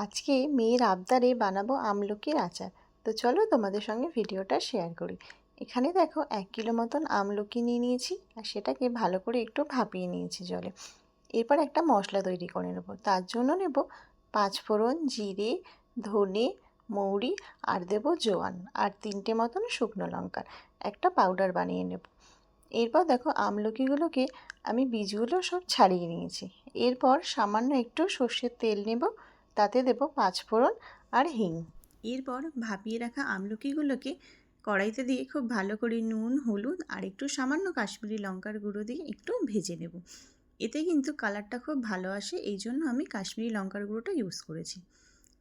আজকে মেয়ের আবদারে বানাবো আমলকির আচার। তো চলো তোমাদের সঙ্গে ভিডিওটা শেয়ার করি। এখানে দেখো 1 কিলো মতন আমলকি নিয়ে নিয়েছি আর সেটাকে ভালো করে একটু ভাপিয়ে নিয়েছি জলে। এরপর একটা মশলা তৈরি করে নেব। তার জন্য নেব 5 ফোড়ন, জিরে, ধনে, মৌরি আর দেব জোয়ান আর 3টে মতন শুকনো লঙ্কার একটা পাউডার বানিয়ে নেব। এরপর দেখো আমলকিগুলোকে আমি বীজগুলো সব ছাড়িয়ে নিয়েছি। এরপর সামান্য একটু সর্ষের তেল নেব, তাতে দেব 5 ফোড়ন আর হিং। এরপর ভাপিয়ে রাখা আমলকিগুলোকে কড়াইতে দিয়ে খুব ভালো করে নুন, হলুদ আর একটু সামান্য কাশ্মীরি লঙ্কার গুঁড়ো দিয়ে একটু ভেজে নেব। এতে কিন্তু কালারটা খুব ভালো আসে, এই জন্য আমি কাশ্মীরি লঙ্কার গুঁড়োটা ইউজ করেছি।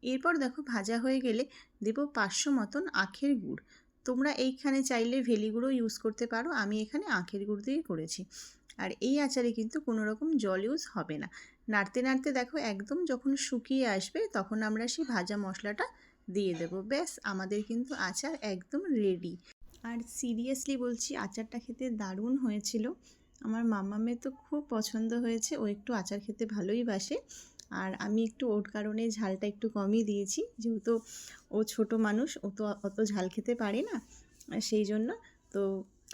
এরপর দেখো ভাজা হয়ে গেলে দেব 500 মতন আখের গুড়। তোমরা এইখানে চাইলে ভেলি গুঁড়ো ইউজ করতে পারো, আমি এখানে আখের গুড় দিয়ে করেছি। আর এই আচারে কিন্তু কোনো রকম জল ইউজ হবে না। নাড়তে নাড়তে দেখো একদম যখন শুকিয়ে আসবে তখন আমরা সেই ভাজা মশলাটা দিয়ে দেবো। ব্যাস আমাদের কিন্তু আচার একদম রেডি। আর সিরিয়াসলি বলছি, আচারটা খেতে দারুণ হয়েছিল। আমার মামামের তো খুব পছন্দ হয়েছে, ও একটু আচার খেতে ভালোই বাসে। আর আমি একটু ওর কারণে ঝালটা একটু কমই দিয়েছি, যেহেতু ও ছোট মানুষ, ও তো অত ঝাল খেতে পারে না, সেই জন্য। তো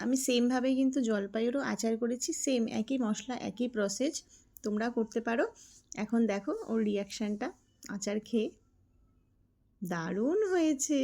আমি সেমভাবেই কিন্তু জলপাইয়েরও আচার করেছি, সেম একই মশলা একই প্রসেস, তোমরা করতে পারো। এখন দেখো ওর রিয়াকশানটা আচার খেয়ে, দারুণ হয়েছে।